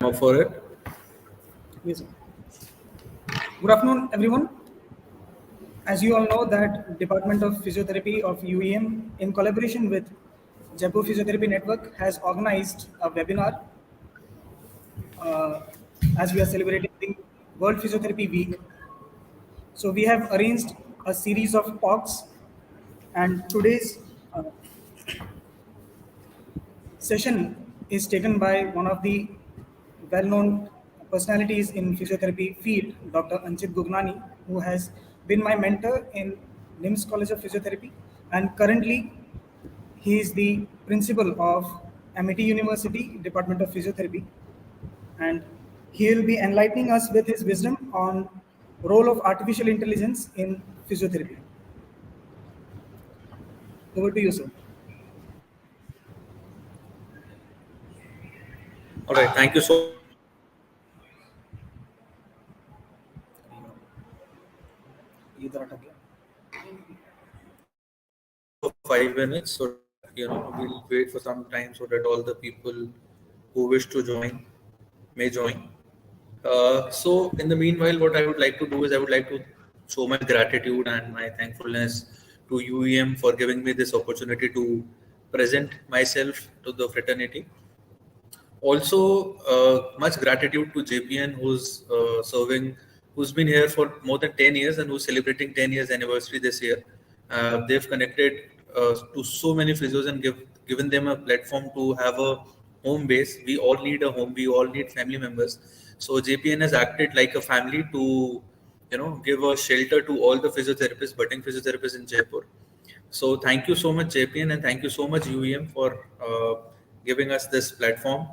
Up for it. Yes, sir. Good afternoon, everyone. As you all know, that Department of Physiotherapy of UEM, in collaboration with Jaipur Physiotherapy Network, has organized a webinar uh, as we are celebrating the World Physiotherapy Week. So we have arranged a series of talks, and today's session is taken by one of the well-known personalities in physiotherapy field, Dr. Anchit Gugnani, who has been my mentor in NIMS College of Physiotherapy, and currently he is the principal of MIT University Department of Physiotherapy, and he will be enlightening us with his wisdom on role of artificial intelligence in physiotherapy. Over to you, sir. All right. Thank you so इधर अटक गया. for 5 minutes so that we'll wait for some time so that all the people who wish to join may join. So in the meanwhile, what I would like to do is I would like to show my gratitude and my thankfulness to UEM for giving me this opportunity to present myself to the fraternity. Also, much gratitude to JPN who's been here for more than 10 years and who's celebrating 10 years anniversary this year. They've connected to so many physios and given them a platform to have a home base. We all need a home. We all need family members. So JPN has acted like a family to, give a shelter to all the physiotherapists, budding physiotherapists in Jaipur. So thank you so much, JPN, and thank you so much, UEM, for giving us this platform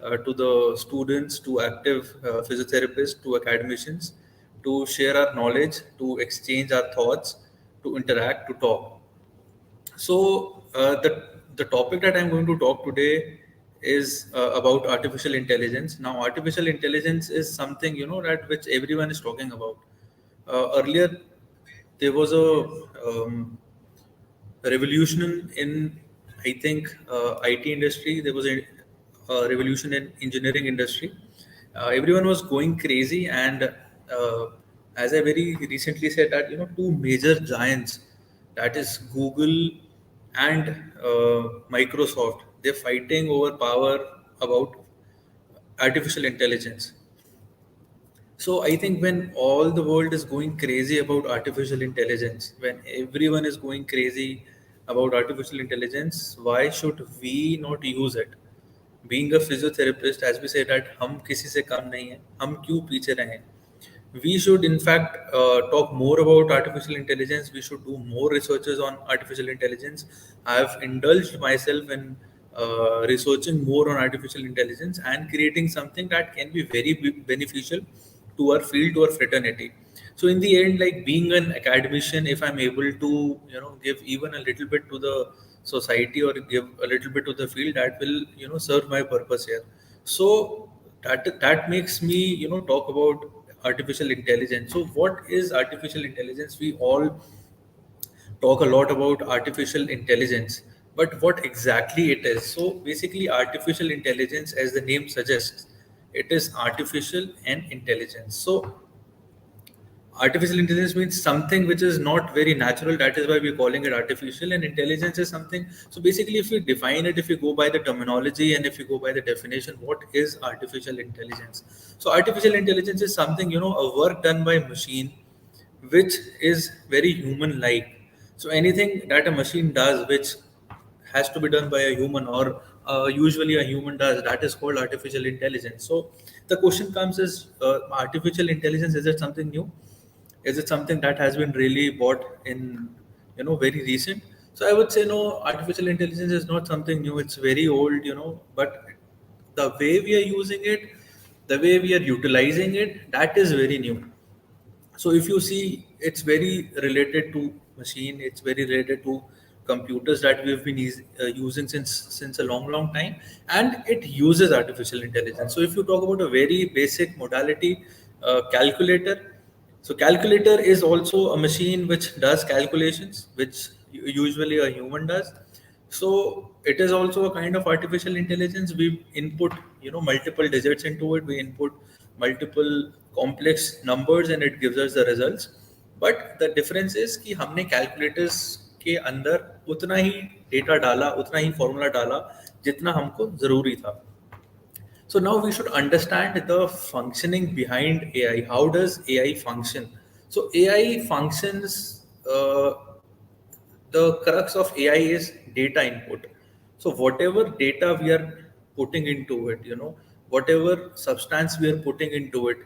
to the students, to active physiotherapists, to academicians, to share our knowledge, to exchange our thoughts, to interact, to talk. So the topic that I'm going to talk today is about artificial intelligence. Now, artificial intelligence is something that which everyone is talking about. Earlier, there was a revolution in, I think, IT industry. There was a revolution in engineering industry. Everyone was going crazy, and as I very recently said, that two major giants, that is Google and Microsoft, they're fighting over power about artificial intelligence. So I think when all the world is going crazy about artificial intelligence, when everyone is going crazy about artificial intelligence, why should we not use it? Being a physiotherapist, as we say that हम किसी से कम नहीं है, हम क्यों पीछे रहें? We should in fact talk more about artificial intelligence. We should do more researches on artificial intelligence. I've indulged myself in researching more on artificial intelligence and creating something that can be very beneficial to our field, to our fraternity. So in the end, like being an academician, if I'm able to give even a little bit to the society or give a little bit to the field, that will serve my purpose here. So that makes me talk about artificial intelligence. So what is artificial intelligence? We all talk a lot about artificial intelligence, but what exactly it is? So basically, artificial intelligence, as the name suggests, it is artificial and intelligence. So artificial intelligence means something which is not very natural. That is why we're calling it artificial. And intelligence is something. So basically, if we define it, if we go by the terminology and if we go by the definition, what is artificial intelligence? So artificial intelligence is something, a work done by machine, which is very human-like. So anything that a machine does, which has to be done by a human or usually a human does, that is called artificial intelligence. So the question comes is, artificial intelligence, is it something new? Is it something that has been really bought in very recent? So I would say no, artificial intelligence is not something new. It's very old, but the way we are using it, the way we are utilizing it, that is very new. So if you see, it's very related to machine, it's very related to computers that we've been using since a long time, and it uses artificial intelligence. So if you talk about a very basic modality, calculator. So calculator is also a machine which does calculations, which usually a human does. So it is also a kind of artificial intelligence. We input, multiple digits into it. We input multiple complex numbers and it gives us the results. But the difference is कि हमने calculators के अंदर उतना ही data डाला, उतना ही formula डाला जितना हमको जरूरी था. So now we should understand the functioning behind AI. How does AI function? So AI functions. The crux of AI is data input. So whatever data we are putting into it, whatever substance we are putting into it,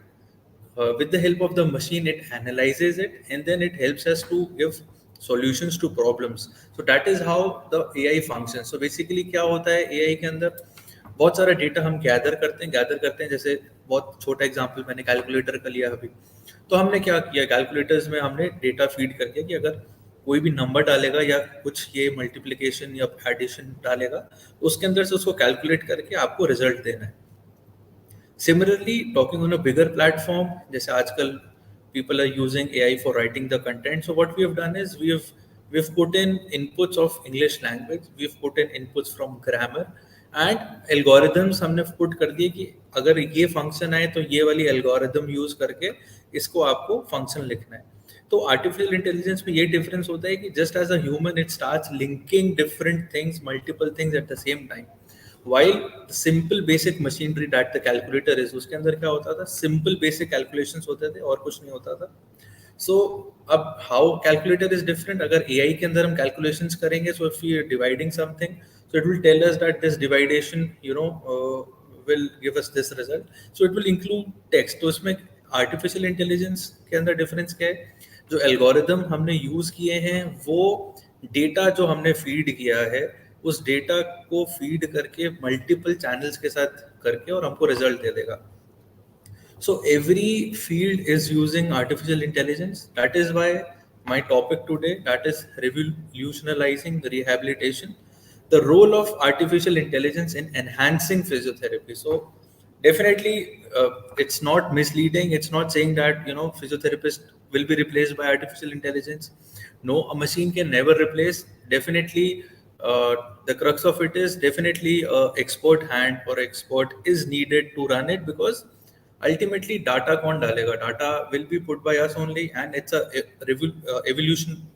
with the help of the machine, it analyzes it and then it helps us to give solutions to problems. So that is how the AI functions. So basically क्या होता है AI के अंदर, बहुत सारा data हम gather करते हैं. जैसे बहुत छोटा एग्जांपल मैंने कैलकुलेटर का लिया अभी. तो हमने क्या किया, कैलकुलेटर्स में हमने डेटा फीड करके कि अगर कोई भी नंबर डालेगा या कुछ ये मल्टीप्लिकेशन या एडिशन डालेगा तो उसके अंदर से उसको कैलकुलेट करके आपको रिजल्ट देना है. Similarly, talking on a bigger platform, जैसे आजकल people are using AI for writing the content. So what we have done is we've put in inputs of English language, we've put in inputs from grammar and algorithms हमने put कर दिए कि अगर ये function आए तो ये वाली algorithm use करके इसको आपको function लिखना है. तो आर्टिफिशियल इंटेलिजेंस में ये डिफरेंस होता है कि just as a human it starts linking different things, multiple things at the same time. While simple basic machinery that the calculator is, उसके अंदर क्या होता था, सिंपल बेसिक कैलकुलेशंस होते थे और कुछ नहीं होता था. सो अब हाउ कैलकुलेटर इज डिफरेंट. अगर एआई के अंदर हम कैलकुलेशंस करेंगे, so if you are dividing something, so it will tell us that this dividation will give us this result. So it will include text. तो इसमें artificial intelligence के अंदर difference क्या है, जो एल्गोरिदम हमने यूज किए हैं वो डेटा जो हमने फीड किया है उस डेटा को फीड करके मल्टीपल चैनल्स के साथ करके और हमको रिजल्ट दे देगा. So every field is using artificial intelligence. That is why my topic today, that is revolutionizing the rehabilitation, the role of artificial intelligence in enhancing physiotherapy. So definitely, it's not misleading. It's not saying that physiotherapist will be replaced by artificial intelligence. No, a machine can never replace. Definitely, the crux of it is definitely a expert hand or expert is needed to run it, because ultimately data कौन डालेगा, data will be put by us only and it's a evolution.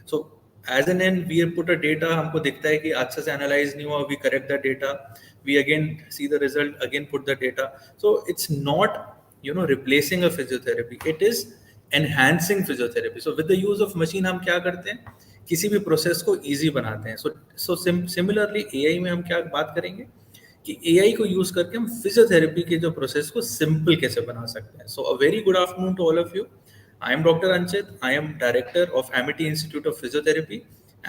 So as an end we put a data, हमको दिखता है कि अच्छे से analyze नहीं हुआ, we correct the data, we again see the result, again put the data. So it's not replacing a physiotherapy, it is enhancing physiotherapy. So with the use of machine हम क्या करते हैं, किसी भी प्रोसेस को easy बनाते हैं. So similarly AI में हम क्या बात करेंगे कि एआई को यूज करके हम फिजियोथेरेपी के जो प्रोसेस को सिंपल कैसे बना सकते हैं. So a very good afternoon to all of you. I am doctor Anchit. I am director of Amity Institute of Physiotherapy,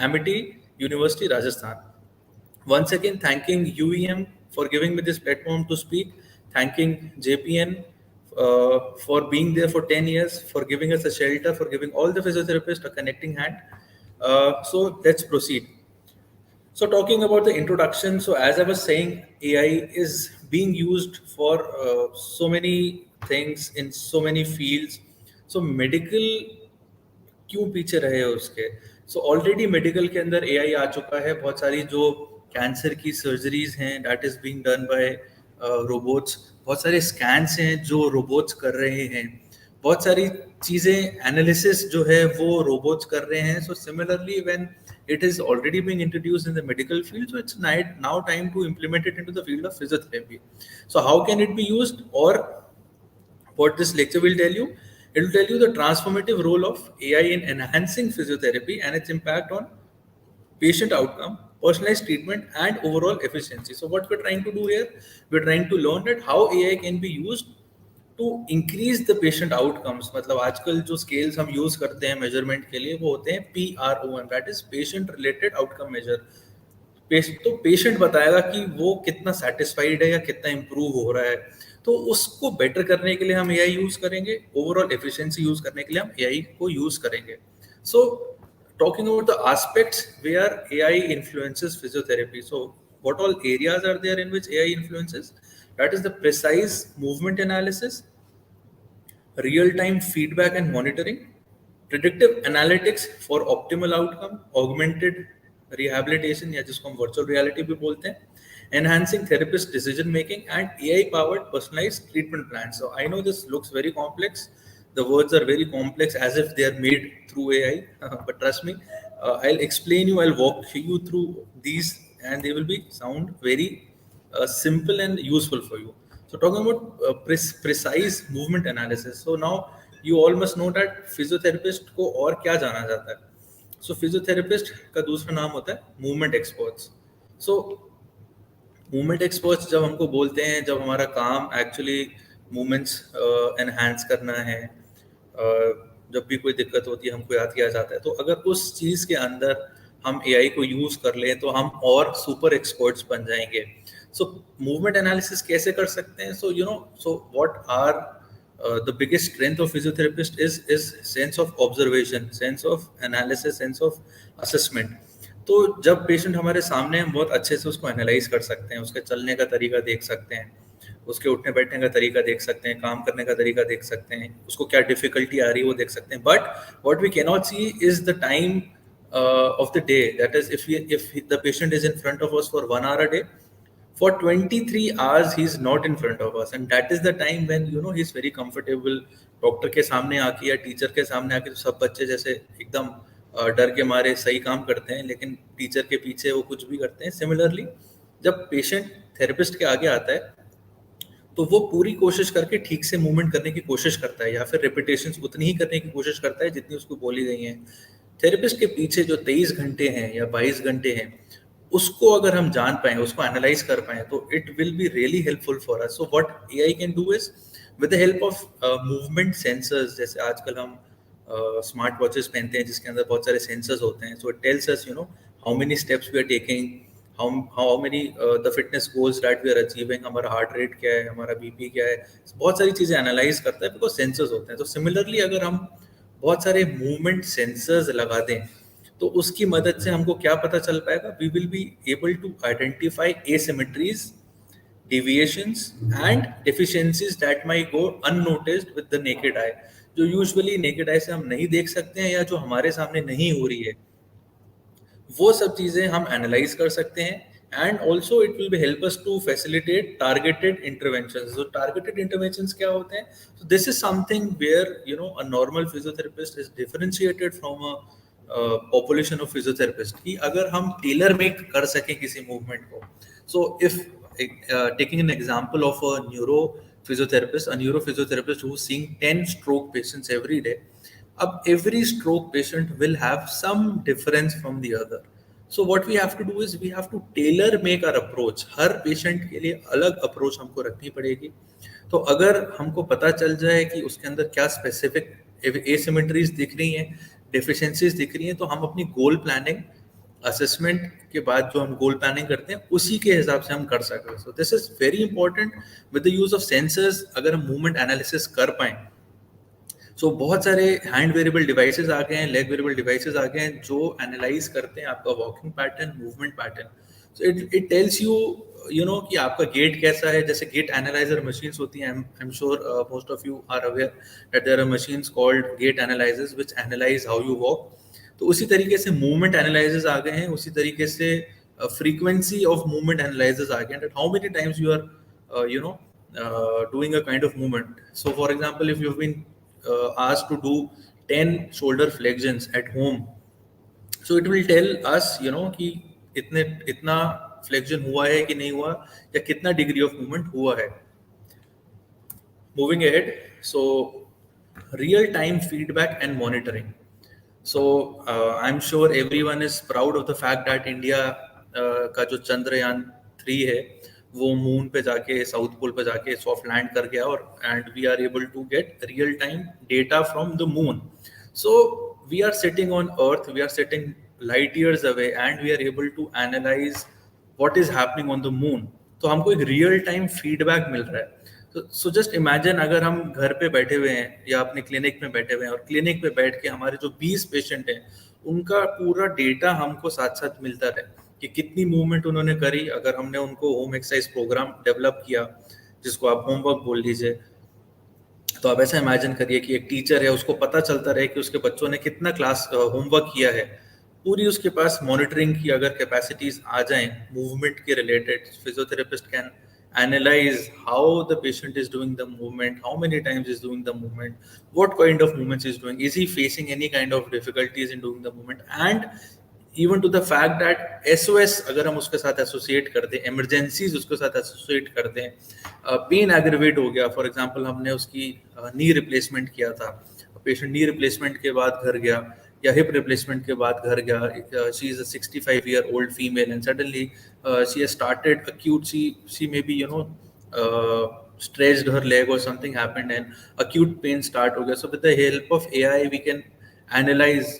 Amity University, Rajasthan. Once again, thanking UEM for giving me this platform to speak, thanking JPN for being there for 10 years, for giving us a shelter, for giving all the physiotherapists a connecting hand. So let's proceed. So talking about the introduction, so as I was saying, AI is being used for so many things in so many fields. So medical क्यों पीछे रहे हो उसके, so already medical के अंदर AI आ चुका है. बहुत सारी जो कैंसर की सर्जरीज हैं that is being done by robots. बहुत सारे स्कैन्स हैं जो रोबोट्स कर रहे हैं. बहुत सारी चीज़ें एनालिसिस जो है वो रोबोट्स कर रहे हैं. So similarly when it is already being introduced in the medical field, so it's now time to implement it into the field of physiotherapy. So how can it be used, or what this lecture will tell you, it will tell you the transformative role of AI in enhancing physiotherapy and its impact on patient outcome, personalized treatment and overall efficiency. So what we're trying to do here, we're trying to learn that how AI can be used to increase the patient outcomes. मतलब आजकल जो scales हम use करते हैं measurement के लिए वो होते हैं PROM, that is patient related outcome measure. तो पेशेंट बताएगा कि वो कितना सेटिस्फाइड है या कितना इम्प्रूव हो रहा है. तो उसको बेटर करने के लिए हम एआई यूज करेंगे, ओवरऑल एफिशिएंसी यूज करने के लिए हम एआई को यूज करेंगे. सो talking about the aspects where AI influences physiotherapy. So what all areas are there in which AI influences? That is the precise movement analysis, real-time feedback and monitoring, predictive analytics for optimal outcome, augmented rehabilitation या जिसको हम virtual reality भी बोलते हैं, enhancing therapist decision making, and AI powered personalized treatment plans. So I know this looks very complex. The words are very complex as if they are made through AI, but trust me, I'll explain you, I'll walk you through these, and they will be sound very simple and useful for you. So talking about precise movement analysis. So now you all must know that physiotherapist को और क्या जाना जाता है. So physiotherapist का दूसरा नाम होता है movement experts. So movement experts जब हमको बोलते हैं, जब हमारा काम एक्चुअली मूवमेंट्स एनहांस करना है, जब भी कोई दिक्कत होती है हमको याद किया जाता है, तो अगर उस चीज़ के अंदर हम एआई को यूज़ कर लें तो हम और सुपर एक्सपर्ट्स बन जाएंगे. सो मूवमेंट एनालिसिस कैसे कर सकते हैं? So so what are the biggest strength of physiotherapist is sense of observation, sense of analysis, sense of assessment. तो जब पेशेंट हमारे सामने हम बहुत अच्छे से उसको एनालाइज कर सकते हैं, उसके चलने का तरीका देख सकते हैं, उसके उठने बैठने का तरीका देख सकते हैं, काम करने का तरीका देख सकते हैं, उसको क्या डिफिकल्टी आ रही है वो देख सकते हैं. But what we can not see is the time of the day. That is, if the patient is in front of us for 1 hour a day, for 23 hours he is not in front of us, and that is the time when he is very comfortable. Doctor के सामने आके या teacher के सामने आके तो सब बच्चे जैसे एकदम डर के मारे सही काम करते हैं, लेकिन टीचर के पीछे वो कुछ भी करते हैं. सिमिलरली जब पेशेंट थेरेपिस्ट के आगे आता है तो वो पूरी कोशिश करके ठीक से मूवमेंट करने की कोशिश करता है, या फिर रिपीटेशंस उतनी ही करने की कोशिश करता है जितनी उसको बोली गई हैं. थेरेपिस्ट के पीछे जो 23 घंटे हैं या 22 घंटे हैं, उसको अगर हम जान पाए, उसको एनालाइज कर पाए, तो it will be really helpful for us. So what AI can do is with the help of movement sensors. जैसे आजकल हम स्मार्ट वॉचेस पहनते हैं जिसके अंदर बहुत सारे सेंसर्स होते हैं. So it tells us how many steps we are taking, how many the fitness goals that we are achieving, हमारा हार्ट रेट क्या है, हमारा बीपी क्या है. बहुत सारी चीज़ें एनालाइज करता है बिकॉज सेंसर्स होते हैं. तो सिमिलरली अगर हम बहुत सारे मूवमेंट सेंसर्स लगा दें तो उसकी मदद से हमको क्या पता चल पाएगा? We will be able to identify asymmetries, deviations and deficiencies that might go unnoticed with the naked eye, जो यूजुअली नेकेड आई से हम नहीं देख सकते हैं या जो हमारे सामने नहीं हो रही है, वो सब चीज़ें हम एनालाइज कर सकते हैं. And also it will be help us to facilitate targeted interventions. तो टारगेटेड इंटरवेंशंस क्या होते हैं? So this is something where a normal physiotherapist is differentiated from a population of physiotherapists, कि अगर हम टेलर मेक कर सकें किसी मूवमेंट को. So if taking an example of a neurophysiotherapist who's seeing 10 stroke patients every day, every stroke patient will have some difference from the other. So what we have to do is we have to tailor make our approach. Her patient के लिए अलग approach हमको रखनी पड़ेगी. तो अगर हमको पता चल जाए कि उसके अंदर क्या specific asymmetries दिख रही हैं, deficiencies दिख रही हैं, तो हम अपनी goal planning असेसमेंट के बाद जो हम गोल प्लानिंग करते हैं उसी के हिसाब से हम कर सकते हैं. So this is very important with the use of sensors. अगर हम मूवमेंट एनालिसिस कर पाए, सो बहुत सारे हैंड वेरिएबल डिवाइसेस आ गए हैं, लेग वेरिएबल डिवाइसेस आ गए हैं जो एनालाइज करते हैं आपका walking pattern, movement pattern. So it tells you कि आपका गेट कैसा है. जैसे गेट एनालाइजर मशीन्स होती हैं, I am sure most of you are aware that there are machines called gait analysers which analyse how you walk. तो उसी तरीके से मूवमेंट एनालाइजर्स आ गए हैं, उसी तरीके से फ्रीक्वेंसी ऑफ मूवमेंट एनालाइजर्स आ गए हैं, that how many times you are doing a kind of movement. So for example if you have been asked to do 10 shoulder flexions at home, so it will tell us कि इतना flexion हुआ है कि नहीं हुआ, या कितना degree of movement हुआ है. Moving ahead, so real time feedback and monitoring. So I'm sure everyone is proud of the fact that India का जो चंद्रयान 3 है वो मून पे जाके, साउथ पोल पे जाके सॉफ्ट लैंड कर गया, और and we are able to get real time data from the moon. So we are sitting on earth, we are sitting light years away, and we are able to analyse what is happening on the moon. तो हमको एक real time feedback मिल रहा है. So just imagine अगर हम घर पे बैठे हुए हैं या अपने क्लिनिक में बैठे हुए हैं, और क्लिनिक में बैठ के हमारे जो 20 पेशेंट हैं उनका पूरा डेटा हमको साथ साथ मिलता रहे कि कितनी मूवमेंट उन्होंने करी. अगर हमने उनको होम एक्सरसाइज प्रोग्राम डेवलप किया जिसको आप होमवर्क बोल लीजिए, तो आप ऐसा इमेजिन करिए कि एक टीचर है, उसको पता चलता रहे कि उसके बच्चों ने कितना क्लास होमवर्क किया है. पूरी उसके पास मॉनिटरिंग की अगर कैपेसिटीज आ जाएं मूवमेंट के related, physiotherapist can analyze how the patient is doing the movement, how many times is doing the movement, what kind of movements is doing, is he facing any kind of difficulties in doing the movement, and even to the fact that SOS अगर हम उसके साथ associate करते हैं, emergencies उसके साथ associate करते हैं, पेन एग्रीवेट हो गया, फॉर एग्जांपल हमने उसकी नी रिप्लेसमेंट किया था, पेशेंट नी रिप्लेसमेंट के बाद घर गया या हिप रिप्लेसमेंट के बाद घर गया, she is a 65 year old female and suddenly she has started acute, she may be stretched her leg or something happened and acute pain start हो गया. So with the help of AI we can analyze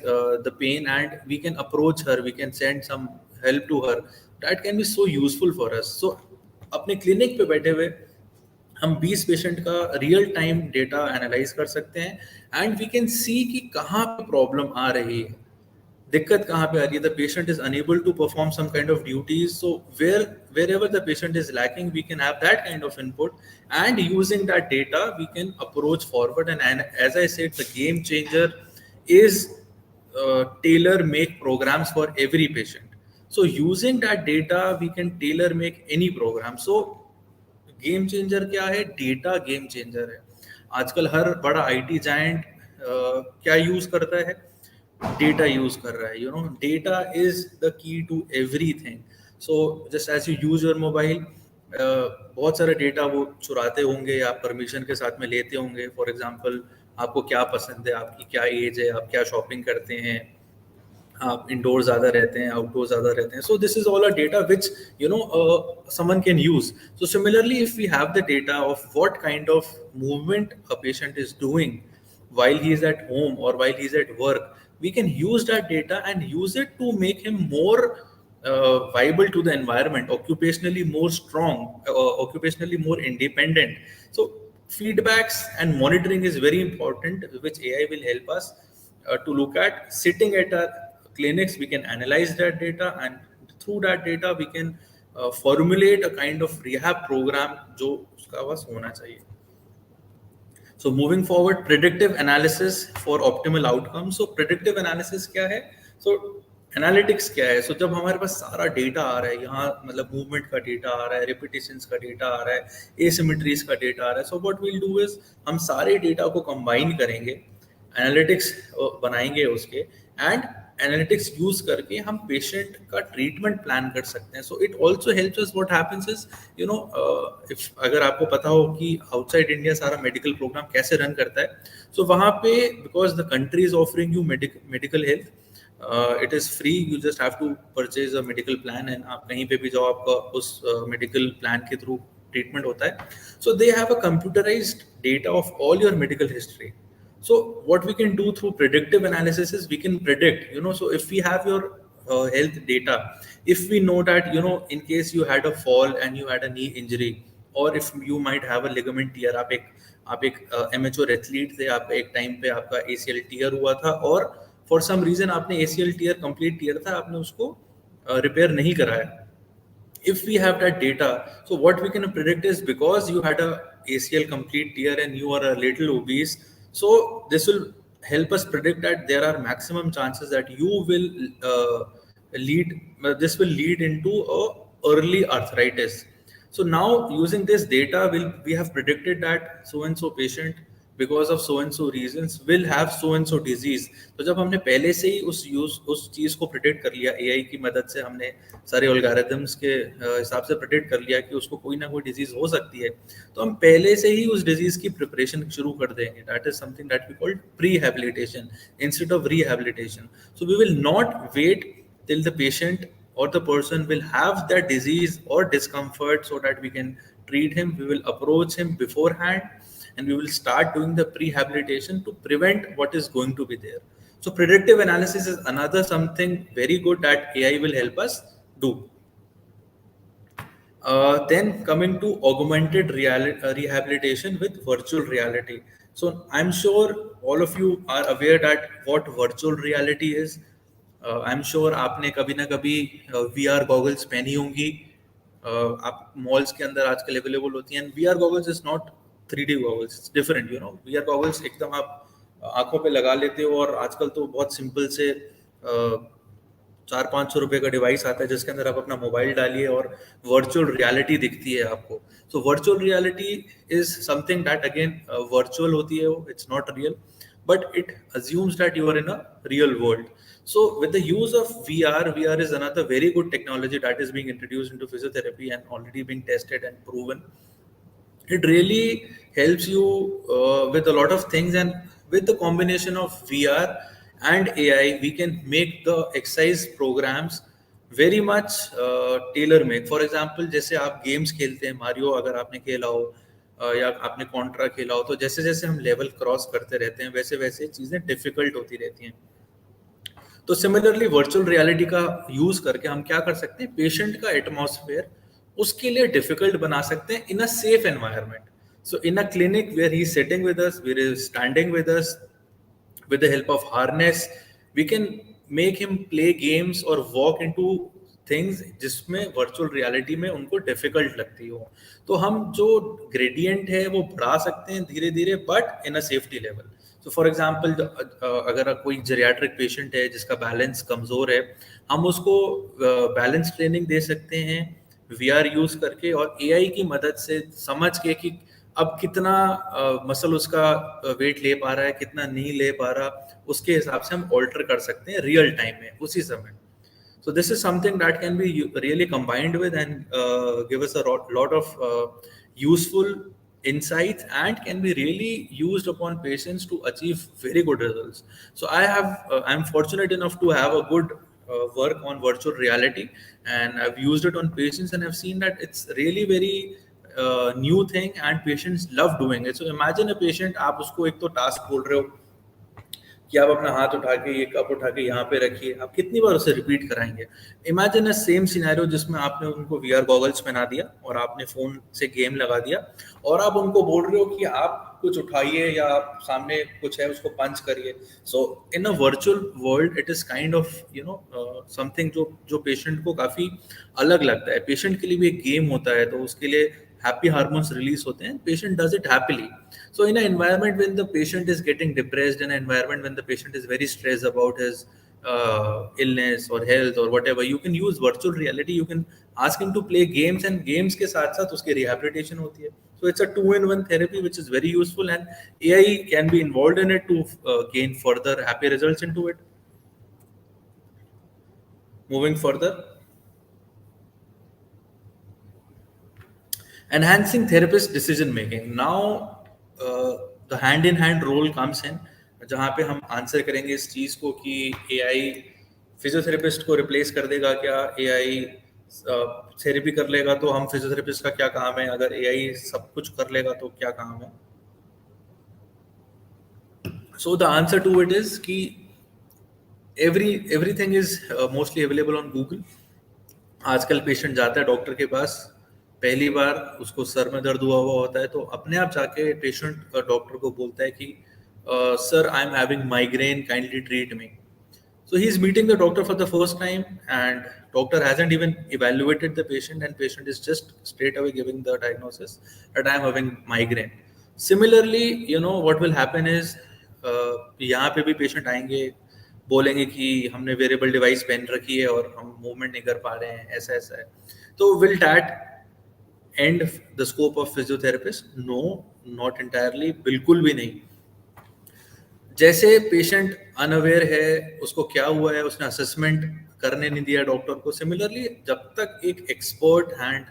the pain and we can approach her, we can send some help to her. That can be so useful for us. So अपने clinic पे बैठे हुए हम 20 patient का real time data analyse कर सकते हैं and we can see कि कहाँ पे प्रॉब्लम आ रही है, दिक्कत कहाँ पे आ रही है. The patient is unable to perform some kind of duties, so wherever the patient is lacking we can have that kind of input, and using that data we can approach forward. And as I said, the game changer is tailor make programs for every patient. So using that data we can tailor make any program. So game changer क्या है? Data game changer है. आजकल हर बड़ा IT giant क्या use करता है? Data use कर रहा है. Data is the key to everything. So just as you use your mobile, बहुत सारा डेटा वो चुराते होंगे या परमिशन के साथ में लेते होंगे. फॉर एग्जांपल आपको क्या पसंद है, आपकी क्या एज है, आप क्या शॉपिंग करते हैं, आप इंडोर ज्यादा रहते हैं, आउटडोर ज्यादा रहते हैं. So this is all a data which someone can use. So similarly, if we have the data of what kind of movement a patient is doing while he is at home or while he is at work, we can use that data and use it to make him more viable to the environment, occupationally more strong, occupationally more independent. So feedbacks and monitoring is very important, which AI will help us to look at. Sitting at our clinics we can analyze that data, and through that data we can formulate a kind of rehab program जो उसका बस होना चाहिए. So moving forward, predictive analysis for optimal outcomes. So predictive analysis क्या है? So analytics क्या है? सो जब हमारे पास सारा डेटा आ रहा है, यहाँ मतलब मूवमेंट का डेटा आ रहा है, रेपिटेशंस का डेटा आ रहा है, एसिमेट्रीज का डेटा आ रहा है, so what will do is हम सारे डेटा को कंबाइन करेंगे, एनालिटिक्स बनाएंगे उसके, एंड एनालिटिक्स यूज करके हम पेशेंट का ट्रीटमेंट प्लान कर सकते हैं. So it also helps us. What happens is if अगर आपको पता हो कि आउटसाइड इंडिया सारा मेडिकल प्रोग्राम कैसे रन करता है, सो वहाँ पे because the country is offering you medical health, it is free, you just have to purchase a medical plan and आप कहीं पे भी जाओ आपका उस मेडिकल प्लान के थ्रू ट्रीटमेंट होता है. So they have a computerised data of all your medical history. So what we can do through predictive analysis is we can predict, so if we have your health data, if we know that, in case you had a fall and you had a knee injury, or if you might have a ligament tear, आप एक amateur athlete थे, आप एक time पे आपका ACL tear हुआ था, और for some reason आपने ACL tear complete tear था, आपने उसको रिपेयर नहीं कराया. If we have that data, so what we can predict is, because you had a ACL complete tear and you are a little obese, so this will help us predict that there are maximum chances that you will lead this will lead into a early arthritis. So now using this data, we have predicted that so and so patient, because of so and so reasons, will have so and so disease. तो जब हमने पहले से ही उस चीज को predict कर लिया, एआई की मदद से हमने सारे एल्गोरिथम्स के हिसाब से प्रिडिक्ट कर लिया कि उसको कोई ना कोई डिजीज हो सकती है, तो हम पहले से ही उस डिजीज की प्रिपरेशन शुरू कर देंगे. That is something that we called prehabilitation instead of rehabilitation. So we will not wait till the patient or the person will have that disease or discomfort so that we can treat him. We will approach him beforehand and we will start doing the prehabilitation to prevent what is going to be there. So predictive analysis is another something very good that AI will help us do. Then coming to augmented rehabilitation with virtual reality. So I'm sure all of you are aware that what virtual reality is. I'm sure आपने कभी ना कभी VR goggles पहनी होंगी. आप malls के अंदर आजकल अवेलेबल होती हैं. VR goggles is not 3D goggles, it's different. VR goggles एकदम आप आंखों पे लगा लेते हो, और आजकल तो बहुत सिंपल से ₹400-500 का डिवाइस आता है जिसके अंदर आप अपना मोबाइल डालिए और वर्चुअल रियलिटी दिखती है आपको. So virtual reality is something that again virtual होती है, वो it's not real, but it assumes that you are in a real world. So with the use of VR is another very good technology that is being introduced into physiotherapy and already being tested and proven. It really helps you with a lot of things, and with the combination of VR and AI, we can make the exercise programs very much tailor made. For example, जैसे आप games खेलते हैं, Mario अगर आपने खेला हो या आपने कॉन्ट्रा खेला हो, तो जैसे जैसे हम लेवल क्रॉस करते रहते हैं वैसे वैसे चीज़ें डिफिकल्ट होती रहती हैं. तो सिमिलरली वर्चुअल रियलिटी का यूज करके हम क्या कर सकते हैं, पेशेंट का एटमॉस्फेयर उसके लिए डिफिकल्ट बना सकते हैं in a safe environment. So in a clinic where he sitting with us, where is standing with us, with the help of harness we can make him play games or walk into things जिसमें virtual reality में उनको difficult लगती हो. तो हम जो gradient है वो बढ़ा सकते हैं धीरे धीरे, but in a safety level. So for example अगर कोई जेरियाट्रिक पेशेंट है जिसका बैलेंस कमजोर है, हम उसको बैलेंस ट्रेनिंग दे सकते हैं वीआर यूज करके और एआई की मदद से समझ के कि अब कितना मसल उसका वेट ले पा रहा है, कितना नहीं ले पा रहा, उसके हिसाब से हम ऑल्टर कर सकते हैं रियल टाइम में उसी समय. So this is something that can be really combined with and give us a lot of useful insights and can be really used upon patients to achieve very good results. So I'm fortunate enough to have a good work on virtual reality, and I've used it on patients and I've seen that it's really very new thing and patients love doing it. So imagine a patient, आप उसको एक तो task बोल रहे हो कि आप अपना हाथ उठा के ये कप उठा के यहाँ पे रखिए, आप कितनी बार उसे रिपीट कराएंगे. इमेजिन अ सेम सिनेरियो जिसमें आपने उनको वीआर गॉगल्स पहना दिया और आपने फोन से गेम लगा दिया और आप उनको बोल रहे हो कि आप कुछ उठाइए या आप सामने कुछ है उसको पंच करिए. So in a virtual world it is kind of something जो जो पेशेंट को काफी अलग लगता है. पेशेंट के लिए भी एक गेम होता है तो उसके लिए happy hormones release होते हैं, patient does it happily. So in an environment when the patient is getting depressed, in an environment when the patient is very stressed about his illness or health or whatever, you can use virtual reality, you can ask him to play games and games के साथ साथ उसकी rehabilitation होती है. So it's a two-in-one therapy which is very useful and AI can be involved in it to gain further happy results into it. Moving further, enhancing therapist decision making. Now the hand in hand role comes in, जहाँ पे हम answer करेंगे इस चीज को कि AI physiotherapist को replace कर देगा क्या, एआई थेरेपी कर लेगा तो हम फिजियोथेरेपिस्ट का क्या काम है, अगर एआई सब कुछ कर लेगा तो क्या काम है. So the answer to it is कि everything is mostly available on Google. आजकल पेशेंट जाता है डॉक्टर के पास, पहली बार उसको सर में दर्द हुआ होता है तो अपने आप जाके पेशेंट डॉक्टर को बोलता है कि sir I am having migraine, kindly treat me. So he's meeting the doctor for the first time and doctor hasn't even evaluated the patient and patient is just straight away giving the diagnosis that I am having migraine. Similarly, what will happen is यहाँ पे भी patient आएंगे, बोलेंगे कि हमने variable device पहन रखी है और हम मूवमेंट नहीं कर पा रहे हैं, ऐसा ऐसा है. तो will that end the scope of physiotherapist? No, not entirely, बिल्कुल भी नहीं. जैसे पेशेंट अनअवेयर है, उसको क्या हुआ है, उसने असेसमेंट करने नहीं दिया डॉक्टर को. सिमिलरली जब तक एक एक्सपर्ट हैंड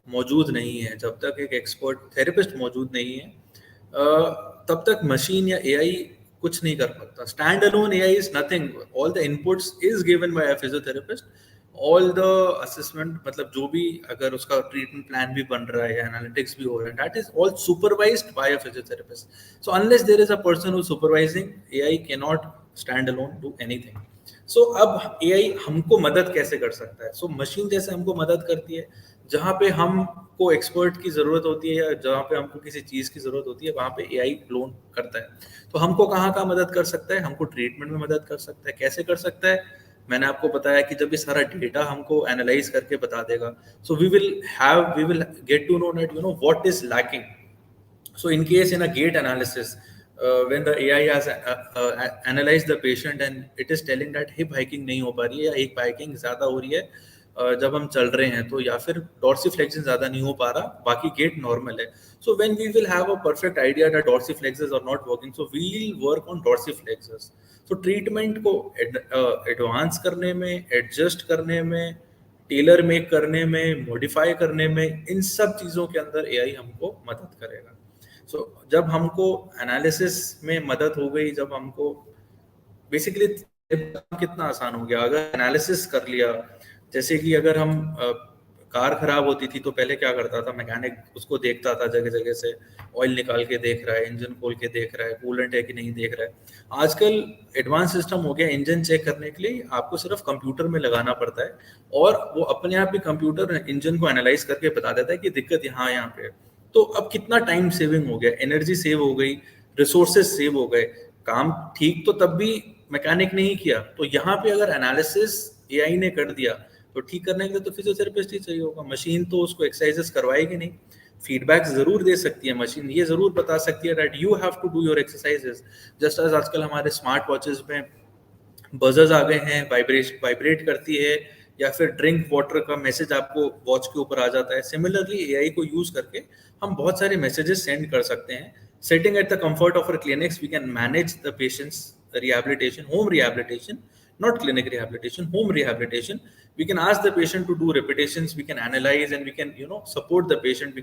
मौजूद नहीं है, जब तक एक एक्सपर्ट थेरेपिस्ट मौजूद नहीं है, तब तक मशीन या एआई कुछ नहीं कर सकता. Stand alone AI is nothing. All the inputs is given by a physiotherapist, all the assessment, मतलब जो भी अगर उसका ट्रीटमेंट प्लान भी बन रहा है या एनालिटिक्स भी हो रहा है, that is all supervised by a physiotherapist. So unless there is a person who supervising, AI can not stand alone do anything. So अब एआई हमको मदद कैसे कर सकता है? सो मशीन जैसे हमको मदद करती है, जहाँ पे हमको एक्सपर्ट की जरूरत होती है या जहाँ पे हमको किसी चीज की जरूरत होती है, वहाँ पे एआई लोन करता है. तो हमको कहाँ कहाँ मदद कर सकता है? हमको ट्रीटमेंट में मदद कर सकता है. कैसे कर सकता है? मैंने आपको बताया कि जब ये सारा डेटा हमको एनालाइज करके बता देगा, so we will get to know that what is lacking. So in case in a gait analysis, when the AI has analyzed the patient and it is telling that hip hiking नहीं हो पा रही है या hip hiking ज़्यादा हो रही है जब हम चल रहे हैं, तो या फिर dorsiflexion ज़्यादा नहीं हो पा रहा, बाकी gait normal है. So when we will have a perfect idea that dorsiflexors are not working, so we will work on dorsiflexors. So treatment को advance करने में, adjust करने में, टेलर मेक करने में, मॉडिफाई करने में, इन सब चीज़ों के अंदर एआई हमको मदद करेगा. सो जब हमको एनालिसिस में मदद हो गई, जब हमको बेसिकली कितना आसान हो गया अगर एनालिसिस कर लिया. जैसे कि अगर हम कार खराब होती थी तो पहले क्या करता था, मैकेनिक उसको देखता था जगह जगह से, ऑयल निकाल के देख रहा है, इंजन खोल के देख रहा है, कूलेंट है कि नहीं देख रहा है. आजकल एडवांस सिस्टम हो गया, इंजन चेक करने के लिए आपको सिर्फ कंप्यूटर में लगाना पड़ता है और वो अपने आप ही कंप्यूटर इंजन को एनालाइज करके बता देता है कि दिक्कत यहाँ पे है. तो अब कितना टाइम सेविंग हो गया, एनर्जी सेव हो गई, रिसोर्सेज सेव हो गए. काम ठीक तो तब भी मैकेनिक ने ही किया, तो यहाँ पे अगर एनालिसिस एआई ने कर दिया तो ठीक करने के लिए तो फिजियोथेरेपिस्ट ही चाहिए होगा. मशीन तो उसको एक्सरसाइजेस करवाएगी नहीं, फीडबैक जरूर दे सकती है मशीन, ये जरूर बता सकती है that you have to do your exercises. Just as आजकल हमारे स्मार्ट वॉचेस में बजर्स आ गए हैं, वाइब्रेट करती है, या फिर ड्रिंक वाटर का मैसेज आपको वॉच के ऊपर आ जाता है. सिमिलरली एआई को यूज करके हम बहुत सारे मैसेजेस सेंड कर सकते हैं. Sitting at the comfort of our clinics, we can manage the patient's rehabilitation, home rehabilitation, not clinic rehabilitation, home rehabilitation. We can ask the patient to do repetitions, we can analyze, and we can, support the patient.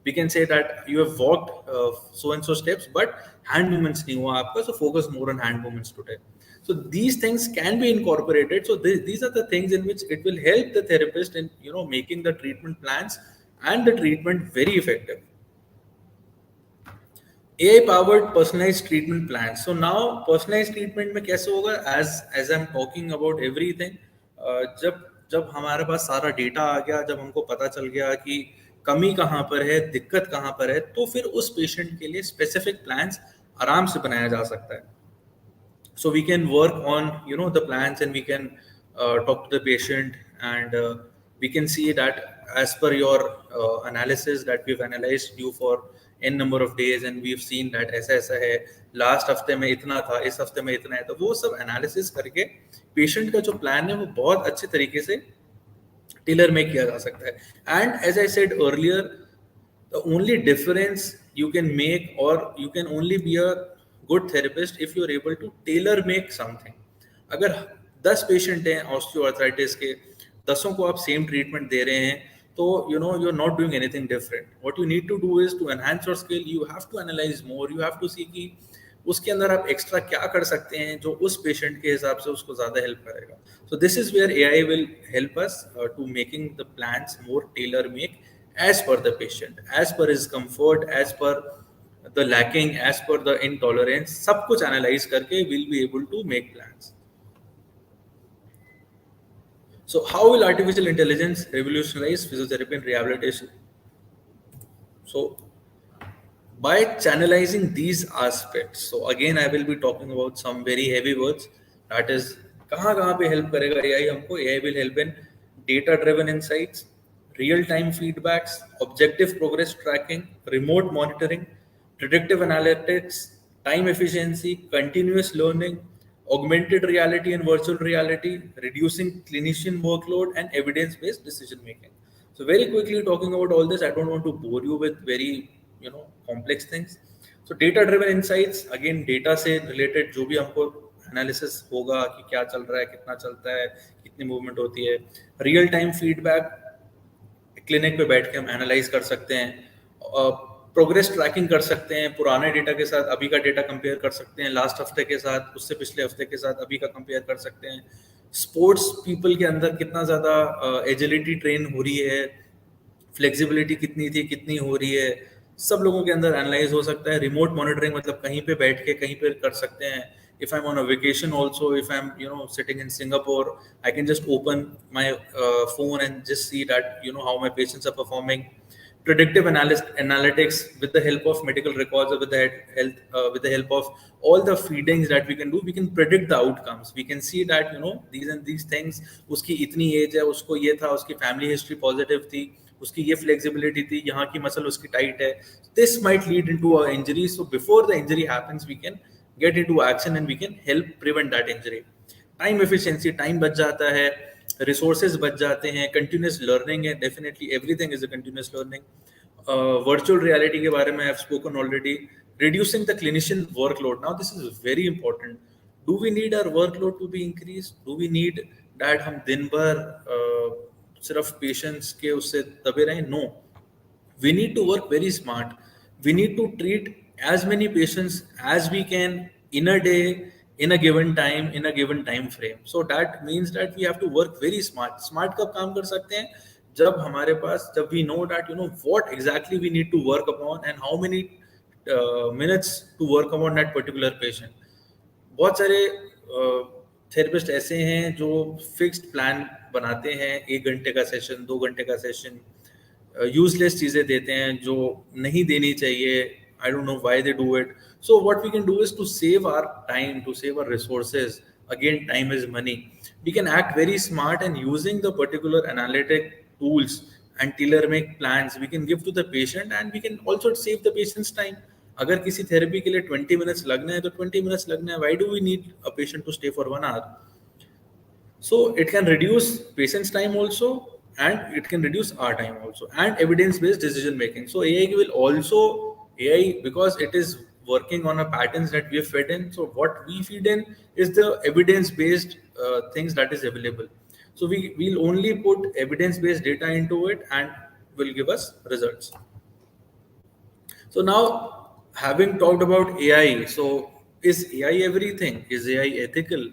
We can say that you have walked so and so steps, but hand movements nahi hua aapka, so focus more on hand movements today. So these things can be incorporated. So these are the things in which it will help the therapist in making the treatment plans and the treatment very effective. AI powered personalized treatment plans. So now personalized treatment में कैसे होगा, as I'm talking about everything, जब जब हमारे पास सारा data आ गया, जब हमको पता चल गया कि कमी कहाँ पर है, दिक्कत कहाँ पर है, तो फिर उस पेशेंट के लिए स्पेसिफिक प्लान्स आराम से बनाया जा सकता है. So we can work on the plans, and we can talk to the patient, and we can see that as per your analysis that we've analyzed you for n number of days, and we've seen that ऐसा ऐसा है, last हफ्ते में इतना था, इस हफ्ते में इतना है. तो वो सब एनालिसिस करके पेशेंट का जो प्लान है वो बहुत अच्छे तरीके से टेलर में किया जा सकता है. And as I said earlier, the only difference you can make, or you can only be a good therapist if you're able to tailor make something. अगर 10 पेशेंट हैं ऑस्टियोआर्थराइटिस के, 10 को आप सेम ट्रीटमेंट दे रहे हैं, तो you're not doing anything different. What you need to do is to enhance your skill. You have to analyze more. You have to see कि उसके अंदर आप एक्स्ट्रा क्या कर सकते हैं जो उस पेशेंट के हिसाब से उसको ज़्यादा हेल्प करेगा. So this is where AI will help us to making the plans more tailor make as per the patient, as per his comfort, as per the lacking, as per the intolerance. सब कुछ analyze करके we'll be able to make plans. So how will artificial intelligence revolutionize physiotherapy and rehabilitation? So by channelizing these aspects, so again I will be talking about some very heavy words, that is कहाँ पे help करेगा AI हमको. AI will help in data driven insights, real time feedbacks, objective progress tracking, remote monitoring, predictive analytics, time efficiency, continuous learning, augmented reality and virtual reality, reducing clinician workload, and evidence based decision making. So very quickly talking about all this, I don't want to bore you with very complex things. So data driven insights, again data से related जो भी हमको analysis होगा कि क्या चल रहा है, कितना चलता है, कितनी मूवमेंट होती है. रियल टाइम फीडबैक, क्लिनिक पे बैठ के हम एनालाइज कर सकते हैं, प्रोग्रेस ट्रैकिंग कर सकते हैं, पुराने डेटा के साथ अभी का डेटा कंपेयर कर सकते हैं, लास्ट हफ्ते के साथ, उससे पिछले हफ्ते के साथ अभी का कंपेयर कर सकते हैं. स्पोर्ट्स पीपल के अंदर कितना ज़्यादा एजिलिटी ट्रेन हो रही है, फ्लेक्सिबिलिटी कितनी थी, कितनी हो रही है, सब लोगों के अंदर एनालाइज हो सकता है. रिमोट मॉनिटरिंग मतलब कहीं पे बैठ के कहीं पे कर सकते हैं. If I'm on a vacation also, if I'm sitting in Singapore, I can just open my phone and just see that how my patients are performing. Predictive analytics with the help of medical records, or with the with the help of all the feedings that we can do, we can predict the outcomes. We can see that these and these things, uski itni age hai, usko ye tha, uski family history positive thi, उसकी ये flexibility थी, यहाँ की muscle उसकी tight है, this might lead into a injury. So before the injury happens we can get into action and we can help prevent that injury. Time efficiency, time बच जाता है, रिसोर्सेज बच जाते हैं, कंटिन्यूस लर्निंग है, definitely everything is a continuous learning. Virtual reality के बारे में I have spoken already. Reducing the clinician workload. Now this is very important. Do we need our workload to be increased? Do we need that हम दिन भर सिर्फ patients के उससे दबे रहें? No. We need to work very smart. We need to treat as many patients as we can in a day, in a given time, in a given time frame. So that means that we have to work very smart. Smart कब काम कर सकते हैं? जब हमारे पास, जब we know that what exactly we need to work upon and how many minutes to work upon that particular patient. बहुत सारे थेरेपिस्ट ऐसे हैं जो फिक्स्ड प्लान बनाते हैं, 1 घंटे का सेशन, 2 घंटे का सेशन, यूजलेस चीजें देते हैं जो नहीं देनी चाहिए. I don't know why they do it. So what we can do is to save our time, to save our resources. Again, time is money. We can act very smart and using the particular analytic tools and tailor make plans we can give to the patient, and we can also save the patient's time. अगर किसी therapy के लिए 20 minutes लगना है तो 20 minutes लगना है. Why do we need a patient to stay for 1 hour? So it can reduce patient's time also, and it can reduce our time also, and evidence-based decision making. So AI will also, AI, because it is working on a patterns that we have fed in. So what we feed in is the evidence-based things that is available. So we will only put evidence-based data into it and will give us results. So now, having talked about AI, so is AI everything? Is AI ethical?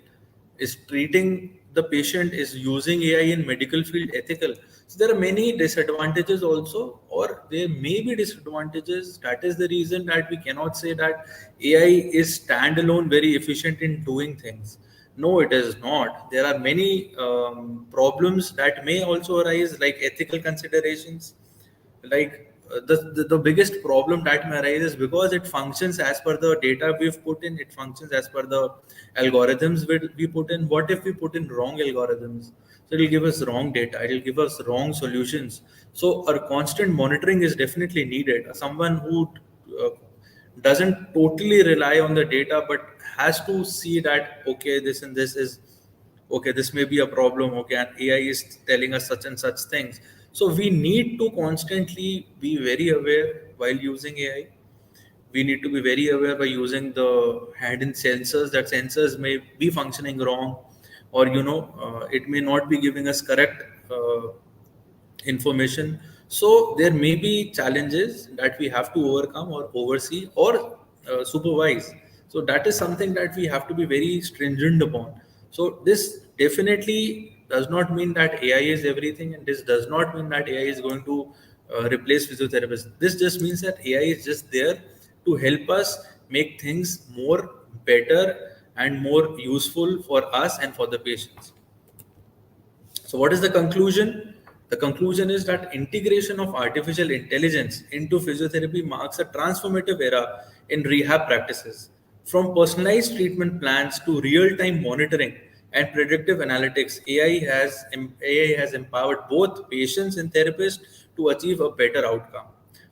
Is treating the patient, is using AI in medical field ethical? So there are many disadvantages also, or there may be disadvantages. That is the reason that we cannot say that AI is standalone very efficient in doing things. No, it is not. There are many problems that may also arise, like ethical considerations, like the biggest problem that may arise is because it functions as per the data we've put in, it functions as per the algorithms we put in. What if we put in wrong algorithms? So it'll give us wrong data, it'll give us wrong solutions. So our constant monitoring is definitely needed. Someone who uh, doesn't totally rely on the data but has to see that okay, this and this is okay, this may be a problem, okay, and AI is telling us such and such things. So we need to constantly be very aware while using AI. We need to be very aware by using the hidden sensors, that sensors may be functioning wrong, or it may not be giving us correct information. So there may be challenges that we have to overcome or oversee or supervise. So that is something that we have to be very stringent upon. So this definitely does not mean that AI is everything, and this does not mean that AI is going to replace physiotherapists. This just means that AI is just there to help us make things more better and more useful for us and for the patients. So, what is the conclusion? The conclusion is that integration of artificial intelligence into physiotherapy marks a transformative era in rehab practices. From personalized treatment plans to real time monitoring and predictive analytics, AI has empowered both patients and therapists to achieve a better outcome.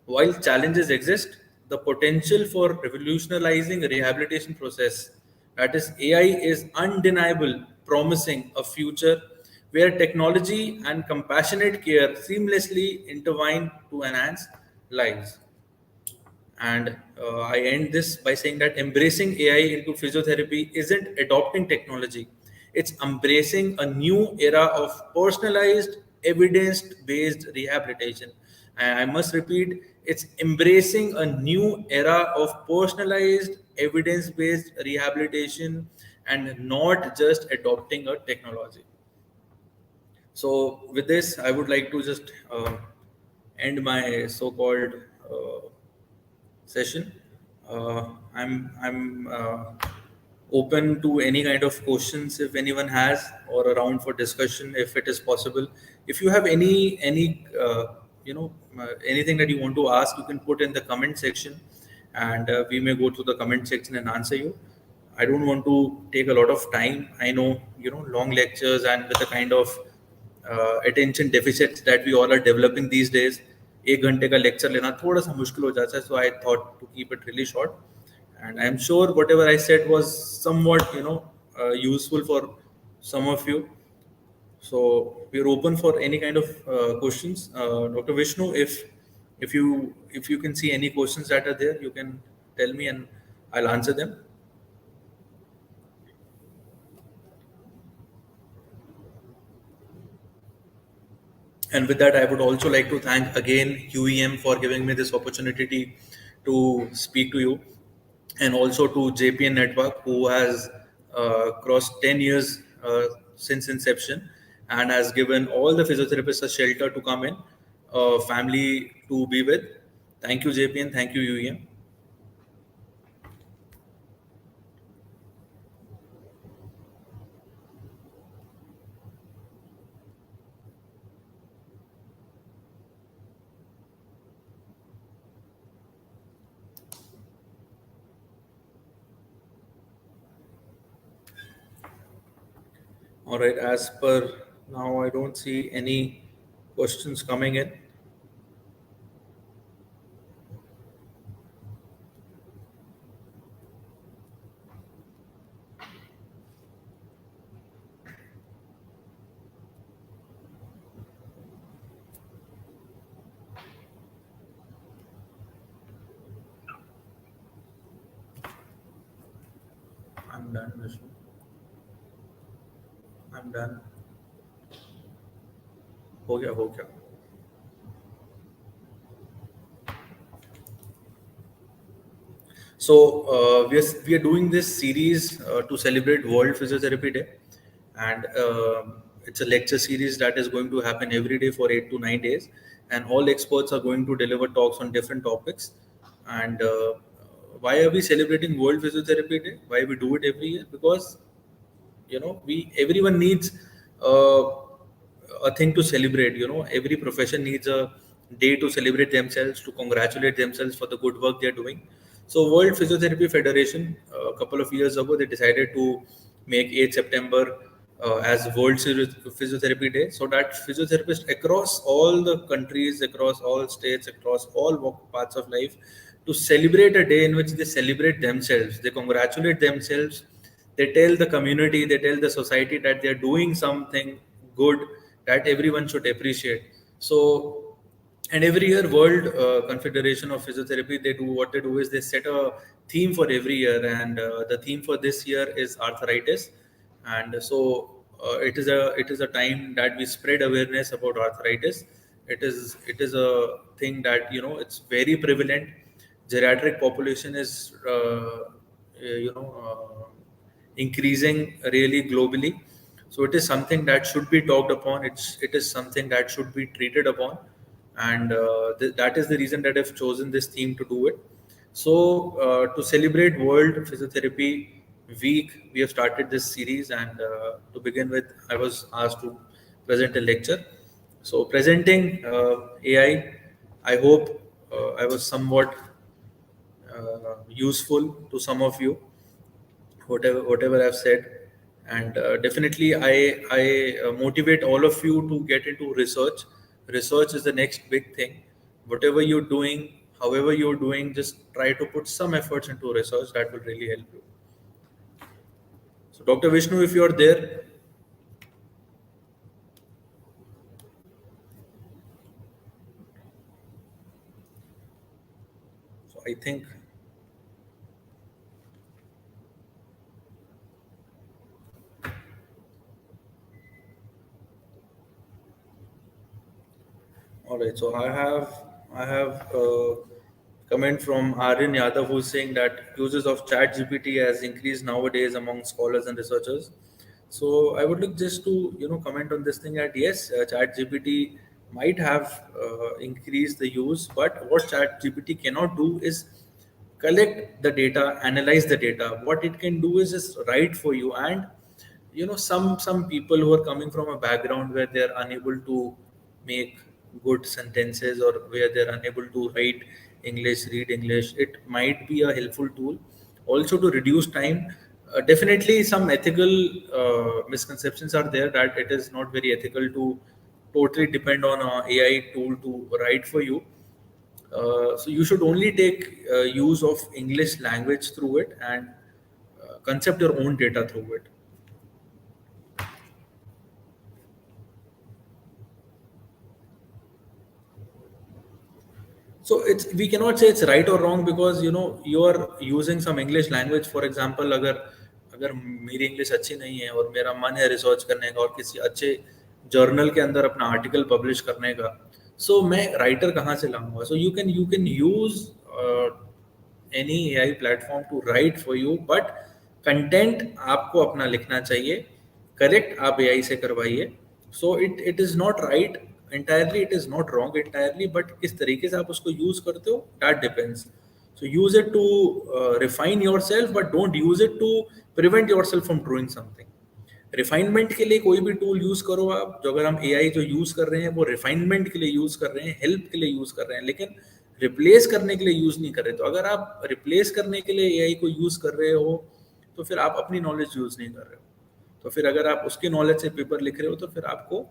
While challenges exist, the potential for revolutionizing rehabilitation process, that is AI, is undeniable, promising a future where technology and compassionate care seamlessly intertwine to enhance lives. And I end this by saying that embracing AI into physiotherapy isn't adopting technology, it's embracing a new era of personalized, evidence based rehabilitation. And I must repeat, it's embracing a new era of personalized, evidence based rehabilitation and not just adopting a technology. So, with this, I would like to just end my so-called session. I'm open to any kind of questions if anyone has, or around for discussion if it is possible. If you have any anything that you want to ask, you can put in the comment section, and we may go through the comment section and answer you. I don't want to take a lot of time. I know long lectures and with a kind of attention deficits that we all are developing these days. एक घंटे का lecture लेना थोड़ा सा मुश्किल हो जाता है, so I thought to keep it really short. And I'm sure whatever I said was somewhat, useful for some of you. So we're open for any kind of questions. Dr. Vishnu, if you can see any questions that are there, you can tell me and I'll answer them. And with that, I would also like to thank again UEM for giving me this opportunity to speak to you, and also to JPN Network, who has crossed 10 years since inception and has given all the physiotherapists a shelter to come in, a family to be with. Thank you, JPN. Thank you, UEM. All right, as per now, I don't see any questions coming in. I'm done, Vishnu. I'm done. हो गया हो गया. So we are doing this series to celebrate World Physiotherapy Day, and it's a lecture series that is going to happen every day for 8 to 9 days, and all experts are going to deliver talks on different topics. And why are we celebrating World Physiotherapy Day? Why we do it every year? Because we everyone needs uh, a thing to celebrate. Every profession needs a day to celebrate themselves, to congratulate themselves for the good work they're doing. So World Physiotherapy Federation, a couple of years ago, they decided to make 8 September as World Physiotherapy Day, so that physiotherapists across all the countries, across all states, across all parts of life, to celebrate a day in which they celebrate themselves, they congratulate themselves, they tell the community, they tell the society that they're doing something good that everyone should appreciate. So, and every year, World Confederation of Physiotherapy, they do what they do is they set a theme for every year, and the theme for this year is arthritis. And so it is a time that we spread awareness about arthritis. It is a thing that it's very prevalent. Geriatric population is increasing really globally. So it is something that should be talked upon. It is something that should be treated upon, and that is the reason that I've chosen this theme to do it. So to celebrate World Physiotherapy Week, we have started this series, and to begin with, I was asked to present a lecture. So presenting AI, I hope I was somewhat useful to some of you, whatever I've said. And definitely I motivate all of you to get into research. Research is the next big thing. Whatever you're doing, however you're doing, just try to put some efforts into research. That will really help you. So Dr. Vishnu, if you're there, so I think, all right. So I have comment from Aryan Yadav, who's saying that uses of Chat GPT has increased nowadays among scholars and researchers. So I would like just to comment on this thing that yes, Chat GPT might have increased the use, but what Chat GPT cannot do is collect the data, analyze the data. What it can do is just write for you. And some people who are coming from a background where they're unable to make good sentences, or where they're unable to write English, read English, it might be a helpful tool also to reduce time. Definitely some ethical misconceptions are there, that it is not very ethical to totally depend on a AI tool to write for you. So you should only take use of English language through it, and concept your own data through it. So it's, we cannot say it's right or wrong, because you are using some English language. For example, अगर अगर मेरी English अच्छी नहीं है और मेरा मन है रिसर्च करने का और किसी अच्छे जर्नल के अंदर अपना आर्टिकल पब्लिश करने का, सो मैं राइटर कहाँ से लाऊंगा? So you can use any AI platform to write for you, but content आपको अपना लिखना चाहिए। करेक्ट आप एआई से करवाइए। So it is not right entirely, it is not wrong entirely, but किस तरीके से आप उसको यूज करते हो, that depends. So use it to refine yourself, but don't use it to prevent yourself from doing something. Refinement के लिए कोई भी टूल यूज करो आप। जो अगर हम एआई जो यूज कर रहे हैं वो रिफाइनमेंट के लिए यूज कर रहे हैं, हेल्प के लिए यूज कर रहे हैं, लेकिन रिप्लेस करने के लिए यूज नहीं कर रहे। तो अगर आप रिप्लेस करने के लिए एआई को यूज कर रहे हो, तो फिर आप अपनी नॉलेज यूज नहीं कर रहे हो। तो फिर अगर आप उसकी नॉलेज से पेपर लिख रहे हो, तो फिर आपको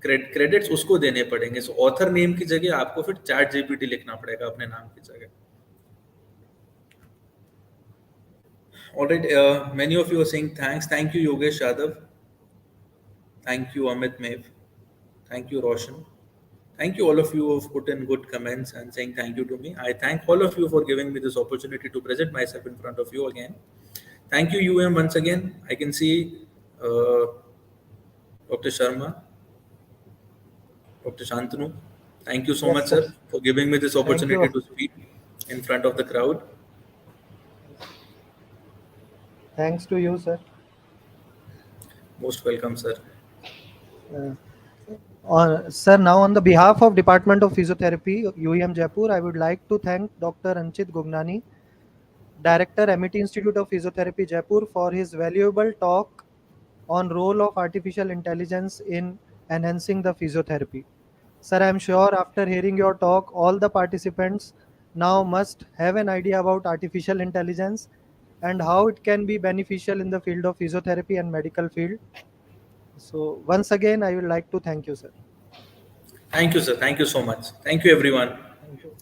क्रेडिट्स उसको देने पड़ेंगे। सो ऑथर नेम की जगह आपको फिर चैट जीपीटी लिखना पड़ेगा अपने नाम की जगह। Alright, many of you are saying thanks. Thank you, Yogesh Yadav. Thank you, Amit Mev. Thank you, Roshan. Thank you, all of you who have put in good comments and saying thank you to me. I thank all of you for giving me this opportunity to present myself in front of you again. Thank you, UM, once again. I can see Dr. Sharma, Dr. Shantanu. Thank you so Yes, much, sir. sir, for giving me this Thank opportunity you. to speak in front of the crowd. Thanks to you, sir. Most welcome, sir. Sir, now on the behalf of Department of Physiotherapy, UEM Jaipur, I would like to thank Dr. Anchit Gognani, Director, Amity Institute of Physiotherapy, Jaipur, for his valuable talk on role of artificial intelligence in enhancing the physiotherapy. Sir, I am sure after hearing your talk, all the participants now must have an idea about artificial intelligence and how it can be beneficial in the field of physiotherapy and medical field. So once again, I would like to thank you, sir. Thank you, sir. Thank you so much. Thank you, everyone. Thank you.